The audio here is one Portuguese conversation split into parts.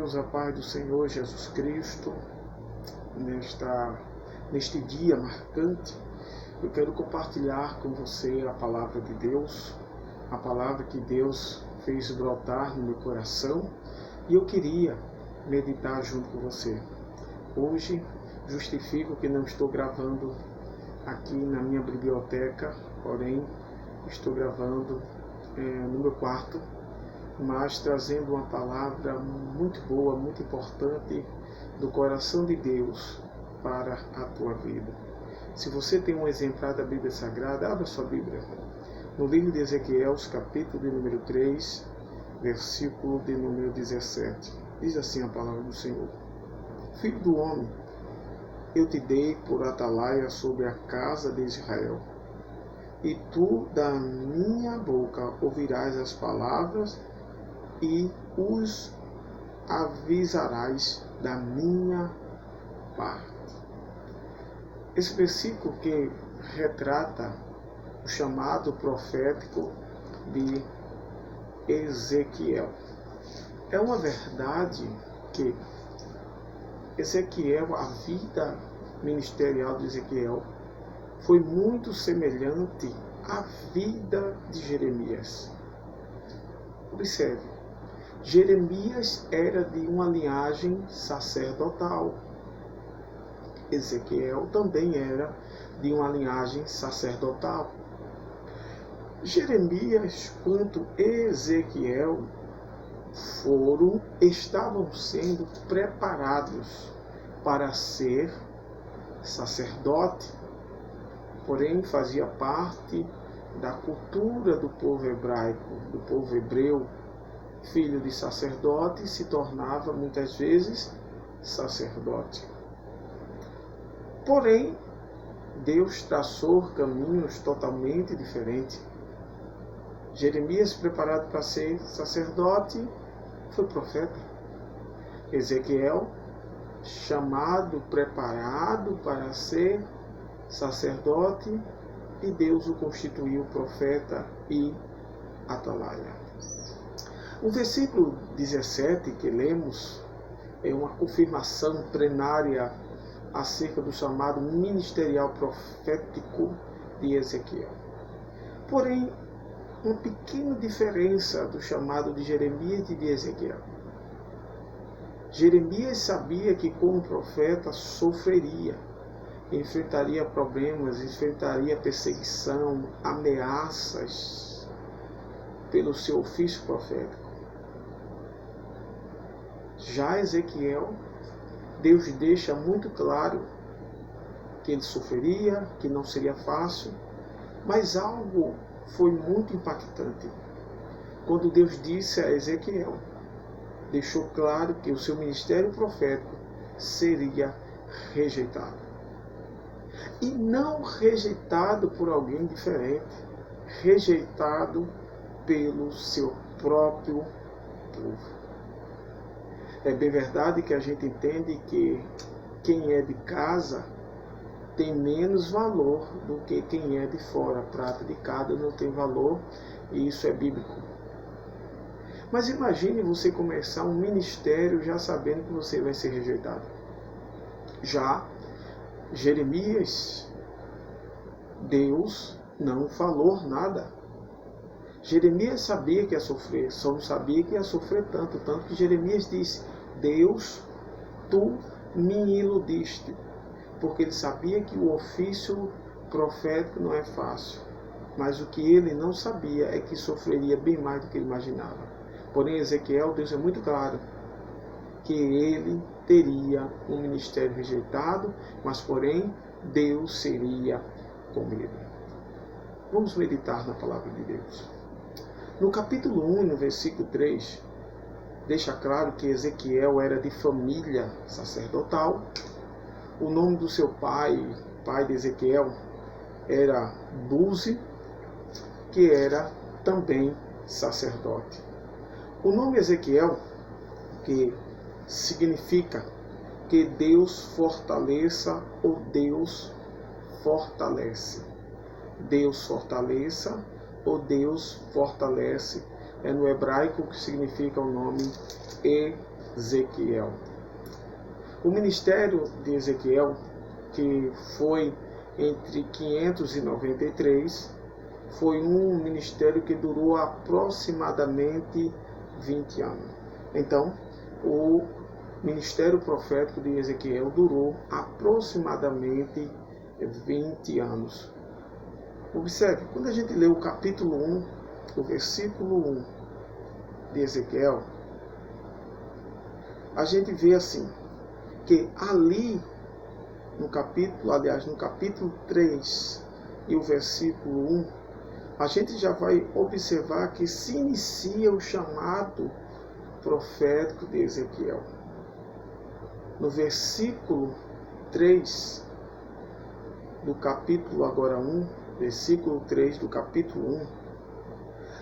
irmãos, a paz do Senhor Jesus Cristo, neste dia marcante, eu quero compartilhar com você a palavra de Deus, a palavra que Deus fez brotar no meu coração, e eu queria meditar junto com você. Hoje, justifico que não estou gravando aqui na minha biblioteca, porém, estou gravando no meu quarto, mas trazendo uma palavra muito boa, muito importante do coração de Deus para a tua vida. Se você tem um exemplar da Bíblia Sagrada, abra sua Bíblia. No livro de Ezequiel, capítulo de número 3, versículo de número 17. Diz assim a palavra do Senhor: Filho do homem, eu te dei por atalaia sobre a casa de Israel, e tu da minha boca ouvirás as palavras e os avisarás da minha parte. Esse versículo que retrata o chamado profético de Ezequiel. É uma verdade que Ezequiel, a vida ministerial de Ezequiel, foi muito semelhante à vida de Jeremias. Observe, Jeremias era de uma linhagem sacerdotal. Ezequiel também era de uma linhagem sacerdotal. Jeremias quanto Ezequiel estavam sendo preparados para ser sacerdote, porém fazia parte da cultura do povo hebraico, do povo hebreu. Filho de sacerdote se tornava muitas vezes sacerdote. Porém, Deus traçou caminhos totalmente diferentes. Jeremias, preparado para ser sacerdote, foi profeta. Ezequiel, chamado, preparado para ser sacerdote, e Deus o constituiu profeta e atalaia. O versículo 17 que lemos é uma confirmação plenária acerca do chamado ministerial profético de Ezequiel. Porém, uma pequena diferença do chamado de Jeremias e de Ezequiel. Jeremias sabia que como profeta sofreria, enfrentaria problemas, enfrentaria perseguição, ameaças pelo seu ofício profético. Já Ezequiel, Deus deixa muito claro que ele sofreria, que não seria fácil, mas algo foi muito impactante. Quando Deus disse a Ezequiel, deixou claro que o seu ministério profético seria rejeitado. E não rejeitado por alguém diferente, rejeitado pelo seu próprio povo. É bem verdade que a gente entende que quem é de casa tem menos valor do que quem é de fora. A prata de cada não tem valor, e isso é bíblico. Mas imagine você começar um ministério já sabendo que você vai ser rejeitado. Já Jeremias, Deus não falou nada. Jeremias sabia que ia sofrer, só não sabia que ia sofrer tanto que Jeremias disse: Deus, tu me iludiste, porque ele sabia que o ofício profético não é fácil, mas o que ele não sabia é que sofreria bem mais do que ele imaginava. Porém, Ezequiel, Deus é muito claro que ele teria um ministério rejeitado, mas porém Deus seria com ele. Vamos meditar na palavra de Deus. No capítulo 1, no versículo 3, deixa claro que Ezequiel era de família sacerdotal. O nome do seu pai de Ezequiel, era Buzi, que era também sacerdote. O nome Ezequiel, que significa que Deus fortaleça ou Deus fortalece. Deus fortaleça Deus fortalece, é no hebraico que significa o nome Ezequiel. O ministério de Ezequiel, que foi entre 593, foi um ministério que durou aproximadamente 20 anos. Então, o ministério profético de Ezequiel durou aproximadamente 20 anos. Observe, quando a gente lê o capítulo 1, o versículo 1 de Ezequiel, a gente vê assim, que ali no capítulo 3 e o versículo 1, a gente já vai observar que se inicia o chamado profético de Ezequiel. No versículo 3 do capítulo 1, versículo 3 do capítulo 1,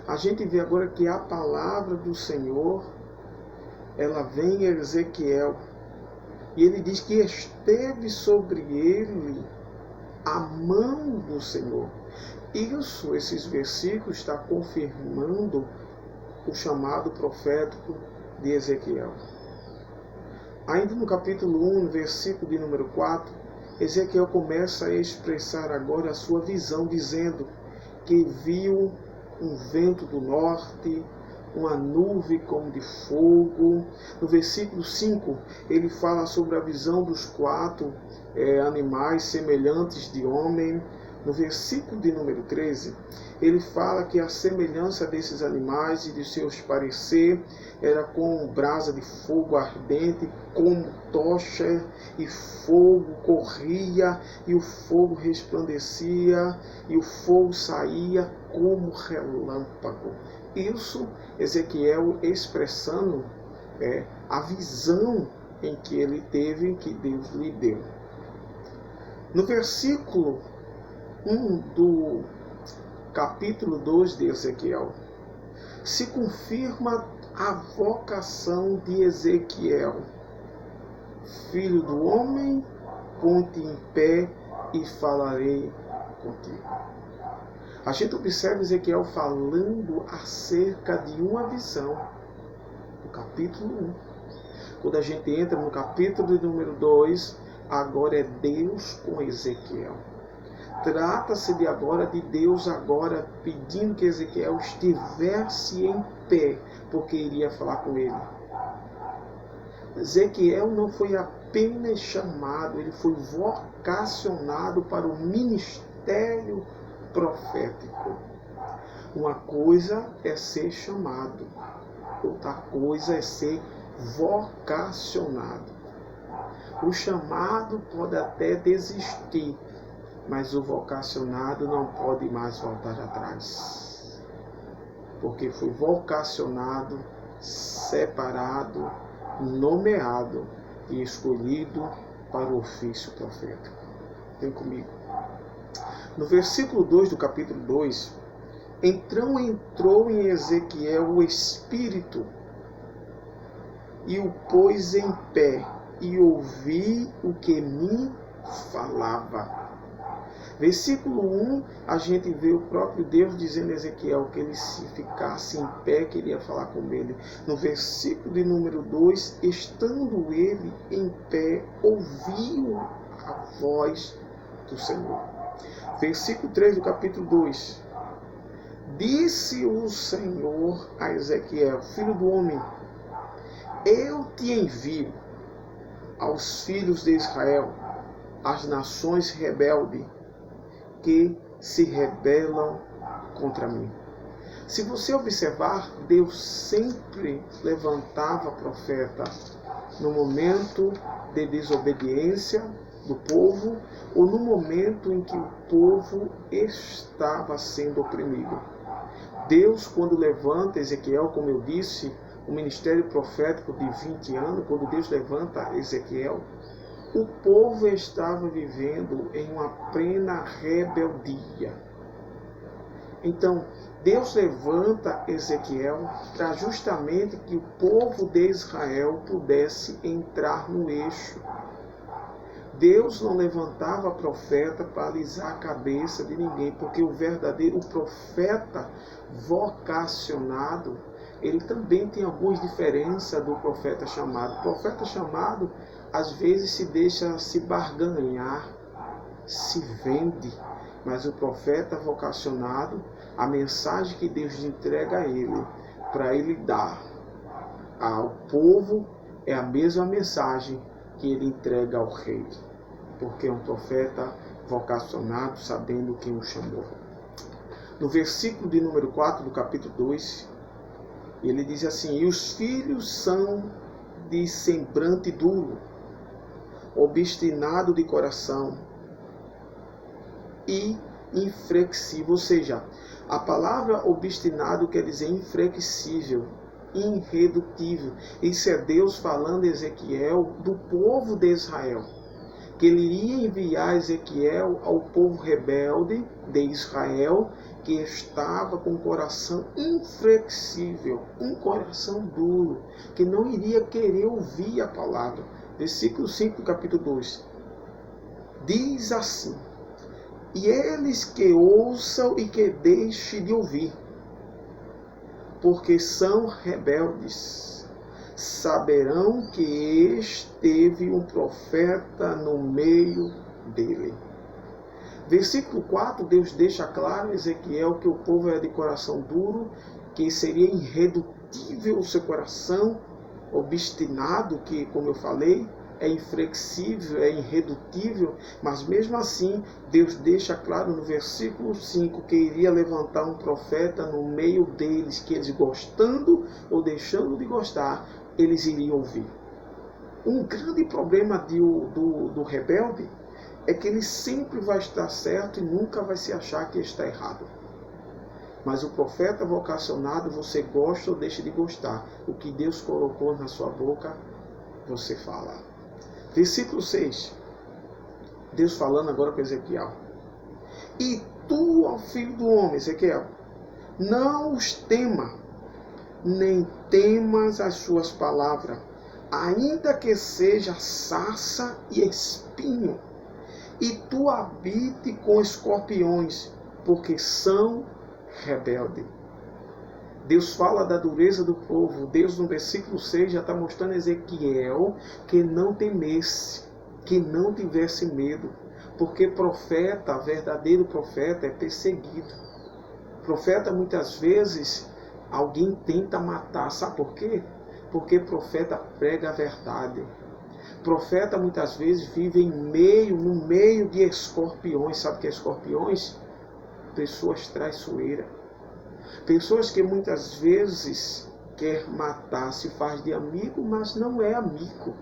a gente vê agora que a palavra do Senhor, ela vem a Ezequiel, e ele diz que esteve sobre ele a mão do Senhor. Esses versículos estão confirmando o chamado profético de Ezequiel. Ainda no capítulo 1, versículo de número 4, Ezequiel começa a expressar agora a sua visão, dizendo que viu um vento do norte, uma nuvem como de fogo. No versículo 5, ele fala sobre a visão dos 4 animais semelhantes de homem. No versículo de número 13, ele fala que a semelhança desses animais e de seus parecer era com brasa de fogo ardente, como tocha, e fogo corria, e o fogo resplandecia, e o fogo saía como relâmpago. Isso, Ezequiel expressando a visão em que ele teve, que Deus lhe deu. No versículo 1 do capítulo 2 de Ezequiel, se confirma a vocação de Ezequiel. Filho do homem, ponte em pé e falarei contigo. A gente observa Ezequiel falando acerca de uma visão, no capítulo 1. Quando a gente entra no capítulo de número 2, agora é Deus com Ezequiel. Trata-se de agora de Deus agora pedindo que Ezequiel estivesse em pé, porque iria falar com ele. Ezequiel não foi apenas chamado, ele foi vocacionado para o ministério profético. Uma coisa é ser chamado, outra coisa é ser vocacionado. O chamado pode até desistir, mas o vocacionado não pode mais voltar atrás, porque foi vocacionado, separado, nomeado e escolhido para o ofício profético. Vem comigo. No versículo 2 do capítulo 2, então entrou em Ezequiel o Espírito e o pôs em pé, e ouvi o que me falava. Versículo 1, a gente vê o próprio Deus dizendo a Ezequiel que ele se ficasse em pé, que ele ia falar com ele. No versículo de número 2, estando ele em pé, ouviu a voz do Senhor. Versículo 3 do capítulo 2. Disse o Senhor a Ezequiel, filho do homem, eu te envio aos filhos de Israel, às nações rebeldes, que se rebelam contra mim. Se você observar, Deus sempre levantava profeta no momento de desobediência do povo ou no momento em que o povo estava sendo oprimido. Deus, quando levanta Ezequiel, como eu disse, o ministério profético de 20 anos, quando Deus levanta Ezequiel, o povo estava vivendo em uma plena rebeldia. Então, Deus levanta Ezequiel para justamente que o povo de Israel pudesse entrar no eixo. Deus não levantava profeta para alisar a cabeça de ninguém, porque o verdadeiro profeta vocacionado, ele também tem algumas diferenças do profeta chamado. O profeta chamado, às vezes, se deixa se barganhar, se vende. Mas o profeta vocacionado, a mensagem que Deus entrega a ele, para ele dar ao povo, é a mesma mensagem que ele entrega ao rei. Porque é um profeta vocacionado, sabendo quem o chamou. No versículo de número 4 do capítulo 2, ele diz assim: e os filhos são de semblante duro, obstinado de coração e inflexível. Ou seja, a palavra obstinado quer dizer inflexível, irredutível. Isso é Deus falando a Ezequiel do povo de Israel, que ele iria enviar Ezequiel ao povo rebelde de Israel, que estava com um coração inflexível, um coração duro, que não iria querer ouvir a palavra. Versículo 5 do capítulo 2. Diz assim: e eles que ouçam e que deixem de ouvir, porque são rebeldes, saberão que esteve um profeta no meio dele. Versículo 4, Deus deixa claro a Ezequiel que o povo é de coração duro, que seria irredutível o seu coração, obstinado, que, como eu falei, é inflexível, é irredutível, mas mesmo assim, Deus deixa claro no versículo 5 que iria levantar um profeta no meio deles, que eles, gostando ou deixando de gostar, eles iriam ouvir. Um grande problema do rebelde é que ele sempre vai estar certo e nunca vai se achar que está errado. Mas o profeta vocacionado, você gosta ou deixa de gostar. O que Deus colocou na sua boca, você fala. Versículo 6. Deus falando agora com Ezequiel. E tu, ó filho do homem, Ezequiel, não os tema, nem temas as suas palavras, ainda que seja sarça e espinho, e tu habite com escorpiões, porque são rebeldes. Deus fala da dureza do povo. Deus no versículo 6 já está mostrando a Ezequiel que não temesse, que não tivesse medo, porque profeta, verdadeiro profeta, é perseguido. Profeta, muitas vezes, alguém tenta matar. Sabe por quê? Porque profeta prega a verdade. Profeta muitas vezes vive no meio de escorpiões. Sabe o que é escorpiões? Pessoas traiçoeiras. Pessoas que muitas vezes quer matar, se faz de amigo, mas não é amigo.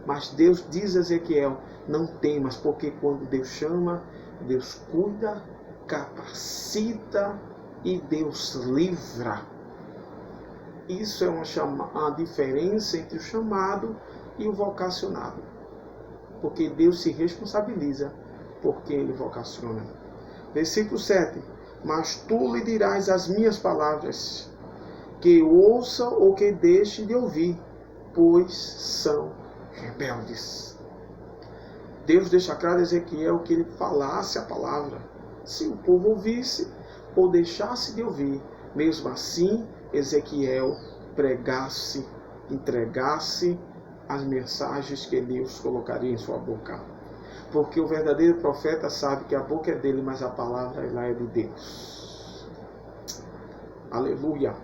Mas Deus diz a Ezequiel: não temas, porque quando Deus chama, Deus cuida, capacita e Deus livra. Isso é uma diferença entre o chamado e o vocacionado. Porque Deus se responsabiliza por quem ele vocaciona. Versículo 7. Mas tu lhe dirás as minhas palavras, que ouça ou que deixe de ouvir, pois são rebeldes. Deus deixa claro a Ezequiel que ele falasse a palavra. Se o povo ouvisse ou deixasse de ouvir, mesmo assim, Ezequiel pregasse, entregasse as mensagens que Deus colocaria em sua boca. Porque o verdadeiro profeta sabe que a boca é dele, mas a palavra lá é de Deus. Aleluia.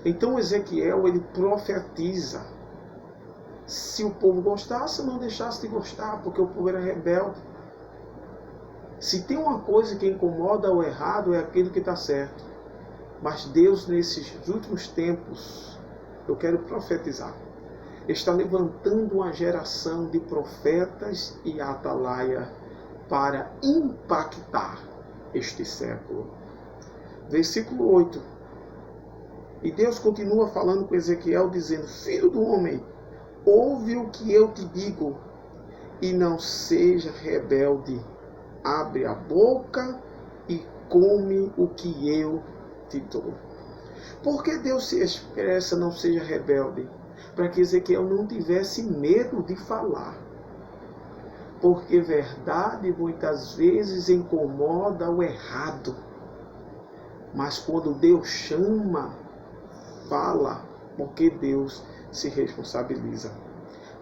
Então Ezequiel, ele profetiza. Se o povo gostasse ou não deixasse de gostar, porque o povo era rebelde. Se tem uma coisa que incomoda o errado, é aquilo que está certo. Mas Deus, nesses últimos tempos, eu quero profetizar, está levantando uma geração de profetas e atalaia para impactar este século. Versículo 8. E Deus continua falando com Ezequiel, dizendo: filho do homem, ouve o que eu te digo, e não seja rebelde. Abre a boca e come o que eu te dou. Por que Deus se expressa não seja rebelde? Para que Ezequiel não tivesse medo de falar. Porque verdade muitas vezes incomoda o errado. Mas quando Deus chama, fala, porque Deus se responsabiliza.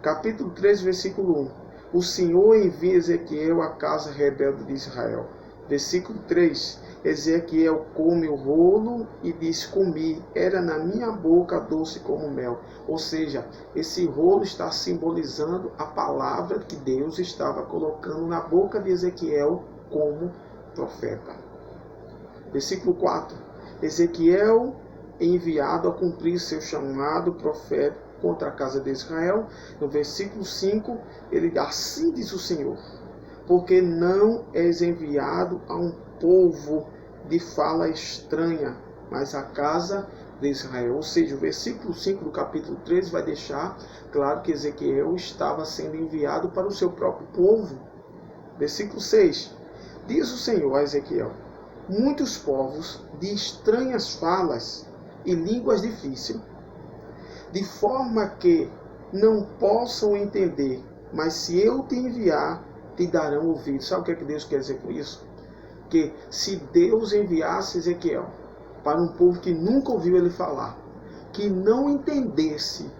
Capítulo 3, versículo 1. O Senhor envia Ezequiel à casa rebelde de Israel. Versículo 3. Ezequiel come o rolo e diz: comi, era na minha boca doce como mel. Ou seja, esse rolo está simbolizando a palavra que Deus estava colocando na boca de Ezequiel como profeta. Versículo 4. Ezequiel enviado a cumprir seu chamado profético contra a casa de Israel. No versículo 5, ele diz: assim diz o Senhor, porque não és enviado a um povo de fala estranha, mas a casa de Israel. Ou seja, o versículo 5 do capítulo 13 vai deixar claro que Ezequiel estava sendo enviado para o seu próprio povo. Versículo 6. Diz o Senhor a Ezequiel: muitos povos de estranhas falas e línguas difíceis, de forma que não possam entender, mas se eu te enviar, te darão ouvido. Sabe o que é que Deus quer dizer com isso? Que se Deus enviasse Ezequiel para um povo que nunca ouviu ele falar, que não entendesse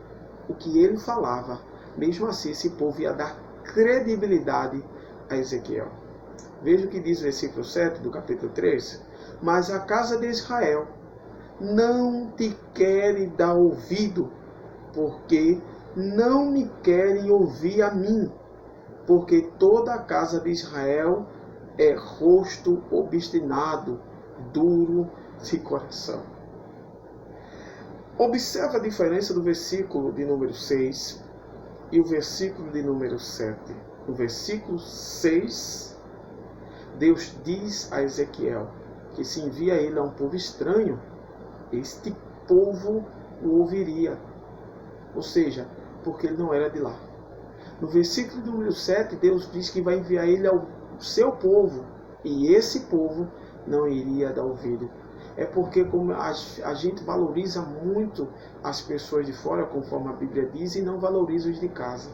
o que ele falava, mesmo assim esse povo ia dar credibilidade a Ezequiel. Veja o que diz o versículo 7 do capítulo 3. Mas a casa de Israel não te querem dar ouvido, porque não me querem ouvir a mim, porque toda a casa de Israel é rosto obstinado, duro de coração. Observa a diferença do versículo de número 6 e o versículo de número 7. No versículo 6, Deus diz a Ezequiel que se envia ele a um povo estranho, este povo o ouviria. Ou seja, porque ele não era de lá. No versículo número 7, Deus diz que vai enviar ele ao seu povo, e esse povo não iria dar ouvido. É porque como a gente valoriza muito as pessoas de fora, conforme a Bíblia diz, e não valoriza os de casa.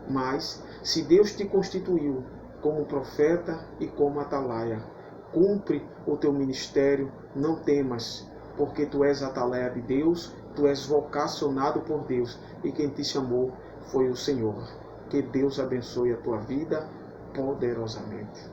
Mas, se Deus te constituiu como profeta e como atalaia, cumpre o teu ministério, não temas, porque tu és atalaia de Deus, tu és vocacionado por Deus, e quem te chamou foi o Senhor. Que Deus abençoe a tua vida poderosamente.